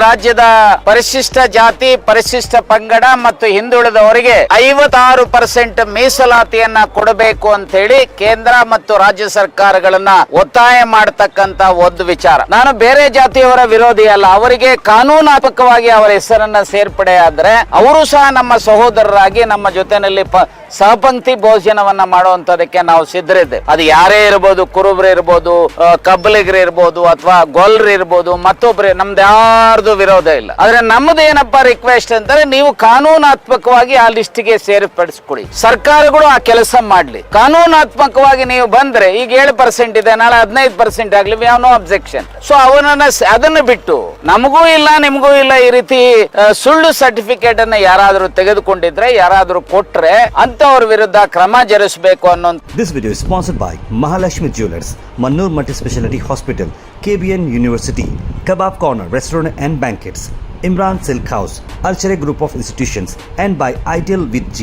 ರಾಜ್ಯದ ಪರಿಶಿಷ್ಟ ಜಾತಿ, ಪರಿಶಿಷ್ಟ ಪಂಗಡ ಮತ್ತು ಹಿಂದುಳಿದವರಿಗೆ 56% ಮೀಸಲಾತಿಯನ್ನ ಕೊಡಬೇಕು ಅಂತ ಹೇಳಿ ಕೇಂದ್ರ ಮತ್ತು ರಾಜ್ಯ ಸರ್ಕಾರಗಳನ್ನ ಒತ್ತಾಯ ಮಾಡತಕ್ಕಂತ ಒಂದು ವಿಚಾರ. ನಾನು ಬೇರೆ ಜಾತಿಯವರ ವಿರೋಧಿ ಅಲ್ಲ, ಅವರಿಗೆ ಕಾನೂನಾತ್ಮಕವಾಗಿ ಅವರ ಹೆಸರನ್ನ ಸೇರ್ಪಡೆ ಆದ್ರೆ ಅವರು ಸಹ ನಮ್ಮ ಸಹೋದರರಾಗಿ ನಮ್ಮ ಜೊತೆನಲ್ಲಿ ಸಹಪಂಕ್ತಿ ಭೋಜನವನ್ನ ಮಾಡುವಂತದಕ್ಕೆ ನಾವು ಸಿದ್ಧರಿದ್ದೇವೆ. ಅದು ಯಾರೇ ಇರಬಹುದು, ಕುರುಬ್ರು ಇರ್ಬೋದು, ಕಬ್ಬಲಿಗರು ಇರ್ಬೋದು, ಅಥವಾ ಗೊಲ್ರು ಇರ್ಬೋದು, ಮತ್ತೊಬ್ರು, ನಮ್ದು ಯಾರ್ದು ವಿರೋಧ ಇಲ್ಲ. ಆದ್ರೆ ನಮ್ದು ಏನಪ್ಪಾ ರಿಕ್ವೆಸ್ಟ್ ಅಂತಂದ್ರೆ ನೀವು ಕಾನೂನಾತ್ಮಕವಾಗಿ ಆ ಲಿಸ್ಟ್ಗೆ ಸೇರ್ಪಡಿಸ್ಕೊಡಿ, ಸರ್ಕಾರಗಳು ಆ ಕೆಲಸ ಮಾಡ್ಲಿ. ಕಾನೂನಾತ್ಮಕವಾಗಿ ನೀವು ಬಂದ್ರೆ ಈಗ 7% ಇದೆ, ನಾಳೆ 15% ಆಗ್ಲಿ, we have no objection. So ಅದನ್ನ ಬಿಟ್ಟು ನಮಗೂ ಇಲ್ಲ ನಿಮಗೂ ಇಲ್ಲ ಈ ರೀತಿ ಸುಳ್ಳು ಸರ್ಟಿಫಿಕೇಟ್ ಅನ್ನ ಯಾರಾದ್ರೂ ತೆಗೆದುಕೊಂಡಿದ್ರೆ, ಯಾರಾದ್ರೂ ಕೊಟ್ರೆ ಅಂತವ್ರ ವಿರುದ್ಧ ಕ್ರಮ ಜರುಗಿಸಬೇಕು ಅನ್ನೋ. This video is sponsored by Mahalakshmi Jewelers, Mannur Multi-Speciality Hospital, KBN University, Kebab Corner Restaurant and Banquets, Imran Silk House, Archery Group of Institutions, and by Ideal with G.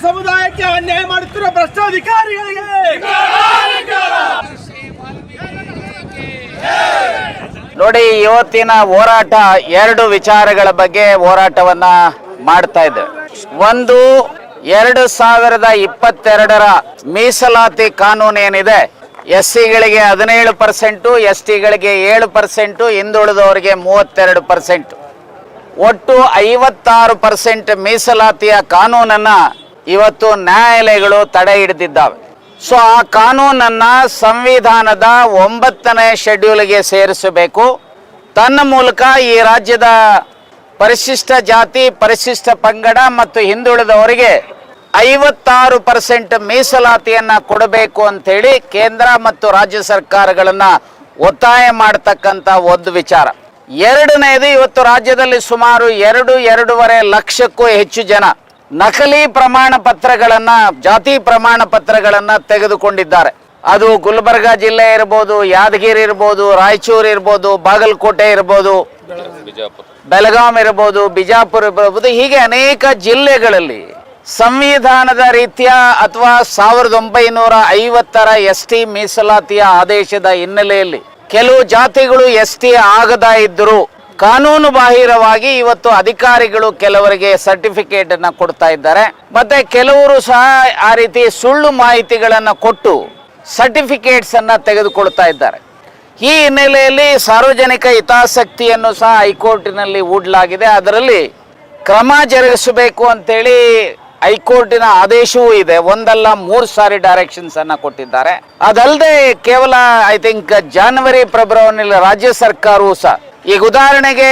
ಸಮುದಾಯಕ್ಕೆ ಅನ್ಯಾಯ ಮಾಡುತ್ತಿರುವ ಭ್ರಷ್ಟಾಧಿಕಾರಿಗಳಿಗೆ ನೋಡಿ, ಇವತ್ತಿನ ಹೋರಾಟ 2 ವಿಚಾರಗಳ ಬಗ್ಗೆ ಹೋರಾಟವನ್ನ ಮಾಡ್ತಾ ಇದ್ದೇವೆ. ಒಂದು, 2022ರ ಮೀಸಲಾತಿ ಕಾನೂನು ಏನಿದೆ, SC-ಗಳಿಗೆ 17%, ST-ಗಳಿಗೆ 7%, ಹಿಂದುಳಿದವರಿಗೆ 32%, ಒಟ್ಟು 56% ಮೀಸಲಾತಿಯ ಕಾನೂನನ್ನ ಇವತ್ತು ನ್ಯಾಯಾಲಯಗಳು ತಡೆ ಹಿಡಿದಿದ್ದಾವೆ. ಸೊ ಆ ಕಾನೂನನ್ನ ಸಂವಿಧಾನದ 9ನೇ ಶೆಡ್ಯೂಲ್ಗೆ ಸೇರಿಸಬೇಕು. ತನ್ನ ಮೂಲಕ ಈ ರಾಜ್ಯದ ಪರಿಶಿಷ್ಟ ಜಾತಿ, ಪರಿಶಿಷ್ಟ ಪಂಗಡ ಮತ್ತು ಹಿಂದುಳಿದವರಿಗೆ 56% ಮೀಸಲಾತಿಯನ್ನ ಕೊಡಬೇಕು ಅಂತ ಹೇಳಿ ಕೇಂದ್ರ ಮತ್ತು ರಾಜ್ಯ ಸರ್ಕಾರಗಳನ್ನ ಒತ್ತಾಯ ಮಾಡತಕ್ಕಂತ ಒಂದು ವಿಚಾರ. ಎರಡನೇದು, ಇವತ್ತು ರಾಜ್ಯದಲ್ಲಿ ಸುಮಾರು 2.5 ಲಕ್ಷಕ್ಕೂ ಹೆಚ್ಚು ಜನ ನಕಲಿ ಪ್ರಮಾಣ ಪತ್ರಗಳನ್ನ, ಜಾತಿ ಪ್ರಮಾಣ ಪತ್ರಗಳನ್ನ ತೆಗೆದುಕೊಂಡಿದ್ದಾರೆ. ಅದು ಗುಲ್ಬರ್ಗಾ ಜಿಲ್ಲೆ ಇರ್ಬೋದು, ಯಾದಗಿರಿ ಇರ್ಬೋದು, ರಾಯಚೂರು ಇರ್ಬೋದು, ಬಾಗಲಕೋಟೆ ಇರ್ಬೋದು, ಬೆಳಗಾಂ ಇರ್ಬೋದು, ಬಿಜಾಪುರ ಇರ್ಬೋದು, ಹೀಗೆ ಅನೇಕ ಜಿಲ್ಲೆಗಳಲ್ಲಿ ಸಂವಿಧಾನದ ರೀತಿಯ ಅಥವಾ 1950ರ ST ಮೀಸಲಾತಿಯ ಆದೇಶದ ಹಿನ್ನೆಲೆಯಲ್ಲಿ ಕೆಲವು ಜಾತಿಗಳು ST ಆಗದ ಇದ್ದರು ಕಾನೂನು ಬಾಹಿರವಾಗಿ ಇವತ್ತು ಅಧಿಕಾರಿಗಳು ಕೆಲವರಿಗೆ ಸರ್ಟಿಫಿಕೇಟ್ ಅನ್ನ ಕೊಡ್ತಾ ಇದ್ದಾರೆ. ಮತ್ತೆ ಕೆಲವರು ಸಹ ಆ ರೀತಿ ಸುಳ್ಳು ಮಾಹಿತಿಗಳನ್ನು ಕೊಟ್ಟು ಸರ್ಟಿಫಿಕೇಟ್ಸ್ ಅನ್ನ ತೆಗೆದುಕೊಳ್ತಾ ಇದ್ದಾರೆ. ಈ ಹಿನ್ನೆಲೆಯಲ್ಲಿ ಸಾರ್ವಜನಿಕ ಹಿತಾಸಕ್ತಿಯನ್ನು ಸಹ ಹೈಕೋರ್ಟಿನಲ್ಲಿ ಹೂಡಲಾಗಿದೆ. ಅದರಲ್ಲಿ ಕ್ರಮ ಜರುಗಿಸಬೇಕು ಅಂತೇಳಿ ಹೈಕೋರ್ಟಿನ ಆದೇಶವೂ ಇದೆ. ಒಂದಲ್ಲ 3 ಸಾರಿ ಡೈರೆಕ್ಷನ್ಸ್ ಅನ್ನ ಕೊಟ್ಟಿದ್ದಾರೆ. ಅದಲ್ಲದೆ ಕೇವಲ ಐ ಥಿಂಕ್ ಜನವರಿ ಫೆಬ್ರವರಿಯಲ್ಲಿ ರಾಜ್ಯ ಸರ್ಕಾರವೂ ಸಹ, ಈಗ ಉದಾಹರಣೆಗೆ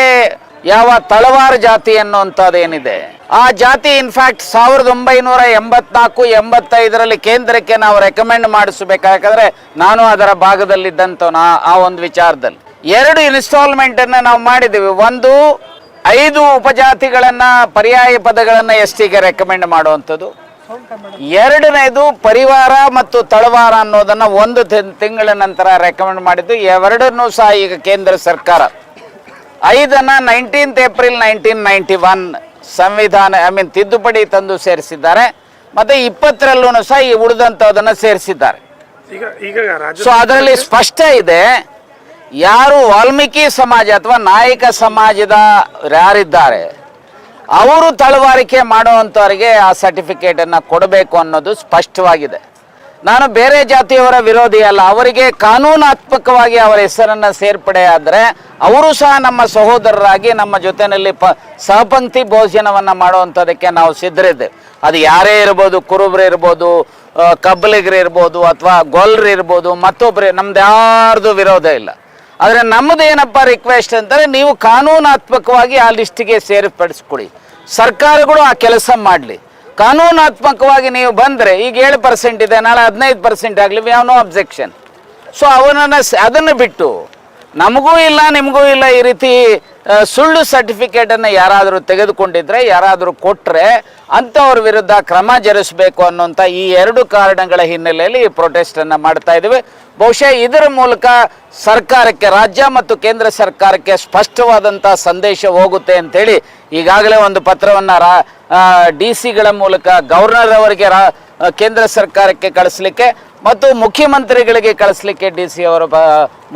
ಯಾವ ತಳವಾರ ಜಾತಿ ಅನ್ನುವಂಥದ್ದು ಏನಿದೆ, ಆ ಜಾತಿ ಇನ್ಫ್ಯಾಕ್ಟ್ 1984-85ರಲ್ಲಿ ಕೇಂದ್ರಕ್ಕೆ ನಾವು ರೆಕಮೆಂಡ್ ಮಾಡಿಸಬೇಕಾದ್ರೆ ನಾನು ಅದರ ಭಾಗದಲ್ಲಿದ್ದಂಥವನು ಆ ಒಂದು ವಿಚಾರದಲ್ಲಿ 2 ಇನ್ಸ್ಟಾಲ್ಮೆಂಟ್ ಅನ್ನ ನಾವು ಮಾಡಿದ್ದೀವಿ. ಒಂದು, 5 ಉಪಜಾತಿಗಳನ್ನ, ಪರ್ಯಾಯ ಪದಗಳನ್ನ ST-ಗೆ ರೆಕಮೆಂಡ್ ಮಾಡುವಂಥದ್ದು. ಎರಡನೇದು, ಪರಿವಾರ ಮತ್ತು ತಳವಾರ ಅನ್ನೋದನ್ನ 1 ತಿಂಗಳ ನಂತರ ರೆಕಮೆಂಡ್ ಮಾಡಿದ್ದು. ಎರಡನ್ನೂ ಸಹ ಈಗ ಕೇಂದ್ರ ಸರ್ಕಾರ 5ಅನ್ನ 19th ಏಪ್ರಿಲ್ 1991 ಸಂವಿಧಾನ ತಿದ್ದುಪಡಿ ತಂದು ಸೇರಿಸಿದ್ದಾರೆ. ಮತ್ತೆ 20ರಲ್ಲೂ ಸಹ ಈ ಉಳಿದಂಥದನ್ನ ಸೇರಿಸಿದ್ದಾರೆ. ಸೊ ಅದರಲ್ಲಿ ಸ್ಪಷ್ಟ ಇದೆ, ಯಾರು ವಾಲ್ಮೀಕಿ ಸಮಾಜ ಅಥವಾ ನಾಯಕ ಸಮಾಜದ ಯಾರಿದ್ದಾರೆ ಅವರು ತಳವಾರಿಕೆ ಮಾಡುವಂಥವರಿಗೆ ಆ ಸರ್ಟಿಫಿಕೇಟ್ ಅನ್ನ ಕೊಡಬೇಕು ಅನ್ನೋದು ಸ್ಪಷ್ಟವಾಗಿದೆ. ನಾನು ಬೇರೆ ಜಾತಿಯವರ ವಿರೋಧಿ ಅಲ್ಲ, ಅವರಿಗೆ ಕಾನೂನಾತ್ಮಕವಾಗಿ ಅವರ ಹೆಸರನ್ನ ಸೇರ್ಪಡೆ ಆದ್ರೆ ಅವರು ಸಹ ನಮ್ಮ ಸಹೋದರರಾಗಿ ನಮ್ಮ ಜೊತೆನಲ್ಲಿ ಸಹಪಂಕ್ತಿ ಭೋಜನವನ್ನ ಮಾಡುವಂಥದಕ್ಕೆ ನಾವು ಸಿದ್ಧರಿದ್ದೇವೆ. ಅದು ಯಾರೇ ಇರ್ಬೋದು, ಕುರುಬ್ರು ಇರ್ಬೋದು, ಕಬ್ಬಲಿಗರು ಇರ್ಬೋದು, ಅಥವಾ ಗೊಲ್ರು ಇರ್ಬೋದು, ಮತ್ತೊಬ್ರು, ನಮ್ದು ಯಾರ್ದು ವಿರೋಧ ಇಲ್ಲ. ಆದ್ರೆ ನಮ್ದು ಏನಪ್ಪಾ ರಿಕ್ವೆಸ್ಟ್ ಅಂತಂದ್ರೆ ನೀವು ಕಾನೂನಾತ್ಮಕವಾಗಿ ಆ ಲಿಸ್ಟ್ಗೆ ಸೇರ್ಪಡಿಸ್ಕೊಡಿ, ಸರ್ಕಾರಗಳು ಆ ಕೆಲಸ ಮಾಡ್ಲಿ. ಕಾನೂನಾತ್ಮಕವಾಗಿ ನೀವು ಬಂದ್ರೆ ಈಗ 7% ಇದೆ, ನಾಳೆ 15% ಆಗ್ಲಿ, we have no objection. So ಅದನ್ನು ಬಿಟ್ಟು ನಮಗೂ ಇಲ್ಲ ನಿಮಗೂ ಇಲ್ಲ ಈ ರೀತಿ ಸುಳ್ಳು ಸರ್ಟಿಫಿಕೇಟ್ ಅನ್ನ ಯಾರಾದರೂ ತೆಗೆದುಕೊಂಡಿದ್ರೆ, ಯಾರಾದರೂ ಕೊಟ್ರೆ ಅಂತವ್ರ ವಿರುದ್ಧ ಕ್ರಮ ಜರುಗಿಸಬೇಕು ಅನ್ನುವಂಥ ಈ 2 ಕಾರಣಗಳ ಹಿನ್ನೆಲೆಯಲ್ಲಿ ಈ ಪ್ರೊಟೆಸ್ಟ್ ಅನ್ನ ಮಾಡ್ತಾ ಇದ್ದೀವಿ. ಬಹುಶಃ ಇದರ ಮೂಲಕ ಸರ್ಕಾರಕ್ಕೆ, ರಾಜ್ಯ ಮತ್ತು ಕೇಂದ್ರ ಸರ್ಕಾರಕ್ಕೆ ಸ್ಪಷ್ಟವಾದಂಥ ಸಂದೇಶ ಹೋಗುತ್ತೆ ಅಂತೇಳಿ ಈಗಾಗಲೇ ಒಂದು ಪತ್ರವನ್ನು DC ಗಳ ಮೂಲಕ ಗವರ್ನರ್ ಅವರಿಗೆ ಕೇಂದ್ರ ಸರ್ಕಾರಕ್ಕೆ ಕಳಿಸ್ಲಿಕ್ಕೆ ಮತ್ತು ಮುಖ್ಯಮಂತ್ರಿಗಳಿಗೆ ಕಳಿಸ್ಲಿಕ್ಕೆ ಡಿ ಸಿ ಅವರ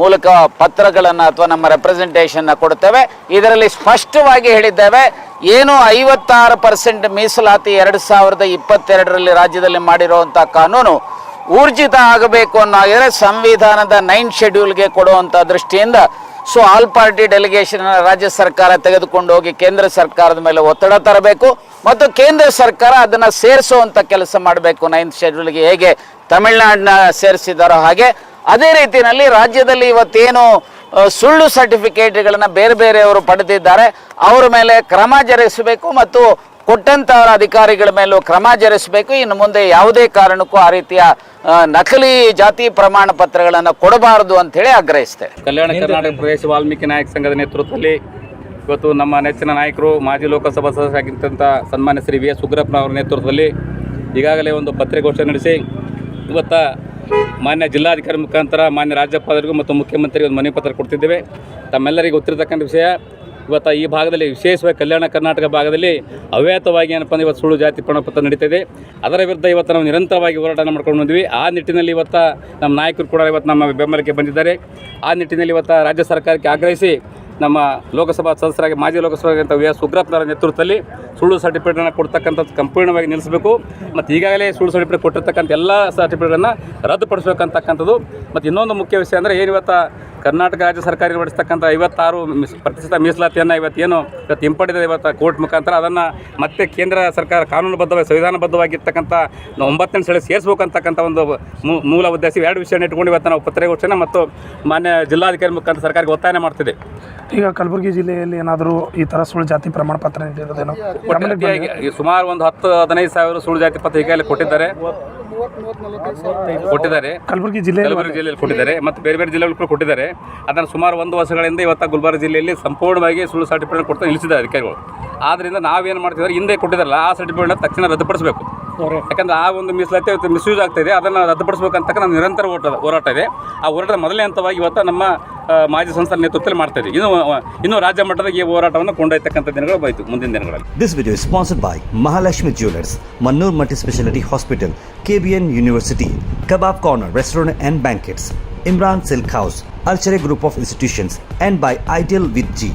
ಮೂಲಕ ಪತ್ರಗಳನ್ನು ಅಥವಾ ನಮ್ಮ ರೆಪ್ರೆಸೆಂಟೇಷನ್ನ ಕೊಡ್ತೇವೆ. ಇದರಲ್ಲಿ ಸ್ಪಷ್ಟವಾಗಿ ಹೇಳಿದ್ದೇವೆ, ಏನು 56% ಮೀಸಲಾತಿ 2022ರಲ್ಲಿ ರಾಜ್ಯದಲ್ಲಿ ಮಾಡಿರುವಂಥ ಕಾನೂನು ಊರ್ಜಿತ ಆಗಬೇಕು ಅನ್ನೋದ್ರೆ ಸಂವಿಧಾನದ 9th ಶೆಡ್ಯೂಲ್ಗೆ ಕೊಡುವಂಥ ದೃಷ್ಟಿಯಿಂದ ಆಲ್ ಪಾರ್ಟಿ ಡೆಲಿಗೇಷನ್ ರಾಜ್ಯ ಸರ್ಕಾರ ತೆಗೆದುಕೊಂಡು ಹೋಗಿ ಕೇಂದ್ರ ಸರ್ಕಾರದ ಮೇಲೆ ಒತ್ತಡ ತರಬೇಕು ಮತ್ತು ಕೇಂದ್ರ ಸರ್ಕಾರ ಅದನ್ನು ಸೇರಿಸುವಂಥ ಕೆಲಸ ಮಾಡಬೇಕು. 9th ಶೆಡ್ಯೂಲ್ಗೆ ಹೇಗೆ ತಮಿಳುನಾಡನ್ನ ಸೇರಿಸಿದಾರೋ ಹಾಗೆ ಅದೇ ರೀತಿಯಲ್ಲಿ ರಾಜ್ಯದಲ್ಲಿ ಇವತ್ತೇನು ಸುಳ್ಳು ಸರ್ಟಿಫಿಕೇಟ್ಗಳನ್ನು ಬೇರೆ ಬೇರೆಯವರು ಪಡೆದಿದ್ದಾರೆ ಅವರ ಮೇಲೆ ಕ್ರಮ ಜರುಗಿಸಬೇಕು ಮತ್ತು ಕೊಟ್ಟಂತವರ ಅಧಿಕಾರಿಗಳ ಮೇಲೂ ಕ್ರಮ ಜರುಗಿಸಬೇಕು. ಇನ್ನು ಮುಂದೆ ಯಾವುದೇ ಕಾರಣಕ್ಕೂ ಆ ರೀತಿಯ ನಕಲಿ ಜಾತಿ ಪ್ರಮಾಣ ಪತ್ರಗಳನ್ನು ಕೊಡಬಾರದು ಅಂತ ಹೇಳಿ ಆಗ್ರಹಿಸ್ತೇವೆ. ಕಲ್ಯಾಣ ಕರ್ನಾಟಕ ಪ್ರದೇಶ ವಾಲ್ಮೀಕಿ ನಾಯಕ ಸಂಘದ ನೇತೃತ್ವದಲ್ಲಿ ಇವತ್ತು ನಮ್ಮ ನೆಚ್ಚಿನ ನಾಯಕರು ಮಾಜಿ ಲೋಕಸಭಾ ಸದಸ್ಯರಾಗಿದ್ದಂಥ ಸನ್ಮಾನ್ಯ ಶ್ರೀ ವಿ ಎಸ್ ಉಗ್ರಪ್ಪನವರ ನೇತೃತ್ವದಲ್ಲಿ ಈಗಾಗಲೇ ಒಂದು ಪತ್ರಿಕಾಗೋಷ್ಠಿ ನಡೆಸಿ ಇವತ್ತು ಮಾನ್ಯ ಜಿಲ್ಲಾಧಿಕಾರಿ ಮುಖಾಂತರ ಮಾನ್ಯ ರಾಜ್ಯಪಾಲರಿಗೂ ಮತ್ತು ಮುಖ್ಯಮಂತ್ರಿಗೆ ಒಂದು ಮನವಿ ಪತ್ರ ಕೊಡ್ತಿದ್ದೇವೆ. ತಮ್ಮೆಲ್ಲರಿಗೂ ಗೊತ್ತಿರತಕ್ಕಂಥ ವಿಷಯ, ಇವತ್ತು ಈ ಭಾಗದಲ್ಲಿ ವಿಶೇಷವಾಗಿ ಕಲ್ಯಾಣ ಕರ್ನಾಟಕ ಭಾಗದಲ್ಲಿ ಅವ್ಯಾತವಾಗಿ ಏನಪ್ಪ ಅಂದರೆ ಇವತ್ತು ಸುಳ್ಳು ಜಾತಿ ಪ್ರಮಾಣಪತ್ರ ನಡೀತಿದೆ. ಅದರ ವಿರುದ್ಧ ಇವತ್ತು ನಾವು ನಿರಂತರವಾಗಿ ಹೋರಾಟ ಮಾಡ್ಕೊಂಡು ಬಂದ್ವಿ. ಆ ನಿಟ್ಟಿನಲ್ಲಿ ಇವತ್ತು ನಮ್ಮ ನಾಯಕರು ಕೂಡ ಇವತ್ತು ನಮ್ಮ ಬೆಂಬಲಕ್ಕೆ ಬಂದಿದ್ದಾರೆ. ಆ ನಿಟ್ಟಿನಲ್ಲಿ ಇವತ್ತು ರಾಜ್ಯ ಸರ್ಕಾರಕ್ಕೆ ಆಗ್ರಹಿಸಿ ನಮ್ಮ ಲೋಕಸಭಾ ಸದಸ್ಯರಾಗಿ ಮಾಜಿ ಲೋಕಸಭಾ ವಿ ಎಸ್ ಉಗ್ರಪ್ಪನವರ ನೇತೃತ್ವದಲ್ಲಿ ಸುಳ್ಳು ಸರ್ಟಿಫಿಕೇಟನ್ನು ಕೊಡ್ತಕ್ಕಂಥದ್ದು ಸಂಪೂರ್ಣವಾಗಿ ನಿಲ್ಲಿಸಬೇಕು ಮತ್ತು ಈಗಾಗಲೇ ಸುಳ್ಳು ಸರ್ಟಿಫಿಕೇಟ್ ಕೊಟ್ಟಿರ್ತಕ್ಕಂಥ ಎಲ್ಲ ಸರ್ಟಿಫಿಕೇಟನ್ನು ರದ್ದುಪಡಿಸಬೇಕಂತಕ್ಕಂಥದ್ದು. ಮತ್ತು ಇನ್ನೊಂದು ಮುಖ್ಯ ವಿಷಯ ಅಂದರೆ ಏನು ಇವತ್ತು ಕರ್ನಾಟಕ ರಾಜ್ಯ ಸರ್ಕಾರ ನಿರ್ವಹಿಸ್ತಕ್ಕಂಥ 56% ಮೀಸಲಾತಿಯನ್ನು ಇವತ್ತು ಹಿಂಪಡೆದ ಇವತ್ತು ಕೋರ್ಟ್ ಮುಖಾಂತರ ಅದನ್ನು ಮತ್ತೆ ಕೇಂದ್ರ ಸರ್ಕಾರ ಕಾನೂನುಬದ್ಧವಾಗಿ ಸಂವಿಧಾನಬದ್ಧವಾಗಿರ್ತಕ್ಕಂಥ 9ನೇ ಸಲ ಸೇರಿಸಬೇಕಂತಕ್ಕಂಥ ಒಂದು ಮೂಲ ಉದ್ದೇಶ 2 ವಿಷಯನ ಇಟ್ಕೊಂಡು ಇವತ್ತು ನಾವು ಪತ್ರಿಕಾಗೋಷ್ಠಿಯನ್ನು ಮತ್ತು ಮಾನ್ಯ ಜಿಲ್ಲಾಧಿಕಾರಿ ಮುಖಾಂತರ ಸರ್ಕಾರಕ್ಕೆ ಒತ್ತಾಯ ಮಾಡ್ತಿದೆ. ಈಗ ಕಲಬುರಗಿ ಜಿಲ್ಲೆಯಲ್ಲಿ ಏನಾದರೂ ಈ ಥರ ಸುಳ್ಳು ಜಾತಿ ಪ್ರಮಾಣ ಪತ್ರ ನೀಡಿರೋದೇನೋ ಸುಮಾರು ಒಂದು 10-15 ಸಾವಿರ ಸುಳ್ಳು ಜಾತಿ ಪತ್ರ ಈಗಾಗಲೇ ಕೊಟ್ಟಿದ್ದಾರೆ ಕಲಬುರಗಿ ಜಿಲ್ಲೆಯಲ್ಲಿ ಕೊಟ್ಟಿದ್ದಾರೆ ಮತ್ತು ಬೇರೆ ಬೇರೆ ಜಿಲ್ಲೆಗಳು ಕೂಡ ಕೊಟ್ಟಿದ್ದಾರೆ. ಅದನ್ನು ಸುಮಾರು 1 ವರ್ಷಗಳಿಂದ ಇವತ್ತು ಗುಲ್ಬರ್ಗ ಜಿಲ್ಲೆಯಲ್ಲಿ ಸಂಪೂರ್ಣವಾಗಿ ಸುಳ್ಳು ಸರ್ಟಿಫಿಕೇಟ್ ಕೊಡ್ತಾ ನಿಲ್ಲಿಸಿದ್ದಾರೆ ಅಧಿಕಾರಿಗಳು. ಆದ್ದರಿಂದ ನಾವೇನು ಮಾಡ್ತಿದ್ದಾರೆ, ಹಿಂದೆ ಕೊಟ್ಟಿದ್ದಾರಲ್ಲ ಆ ಸರ್ಟಿಫಿಕೇಟ್ನ ತಕ್ಷಣ ರದ್ದುಪಡಿಸಬೇಕು. ಯಾಕಂದರೆ ಆ ಒಂದು ಮೀಸಲಾತಿ ಇವತ್ತು ಮಿಸ್ಯೂಸ್ ಆಗ್ತಾಯಿದೆ, ಅದನ್ನು ರದ್ದುಪಡಿಸಬೇಕಂತಕ್ಕ ನಮ್ಮ ನಿರಂತರ ಹೋರಾಟ ಇದೆ. ಆ ಹೋರಾಟದ ಮೊದಲನೇ ಹಂತವಾಗಿ ಇವತ್ತು ನಮ್ಮ ಮಾಜಿ ಸಂಸ್ಥೆ ನೇತೃತ್ವದಲ್ಲಿ ಮಾಡ್ತಾ ಇದ್ದೀವಿ. ಇನ್ನು ರಾಜ್ಯ ಮಟ್ಟದ ಈ ಹೋರಾಟವನ್ನು ಕೊಂಡೊಯ್ತಕ್ಕಂಥ ದಿನಗಳು ಬೈತು ಮುಂದಿನ ದಿನಗಳಲ್ಲಿ. This video is sponsored by Mahalakshmi Jewelers, Mannur Multispeciality Hospital, KBN University, Kebab Corner Restaurant and Banquets, Imran Silk House, Alchere Group of Institutions, and by Ideal with G.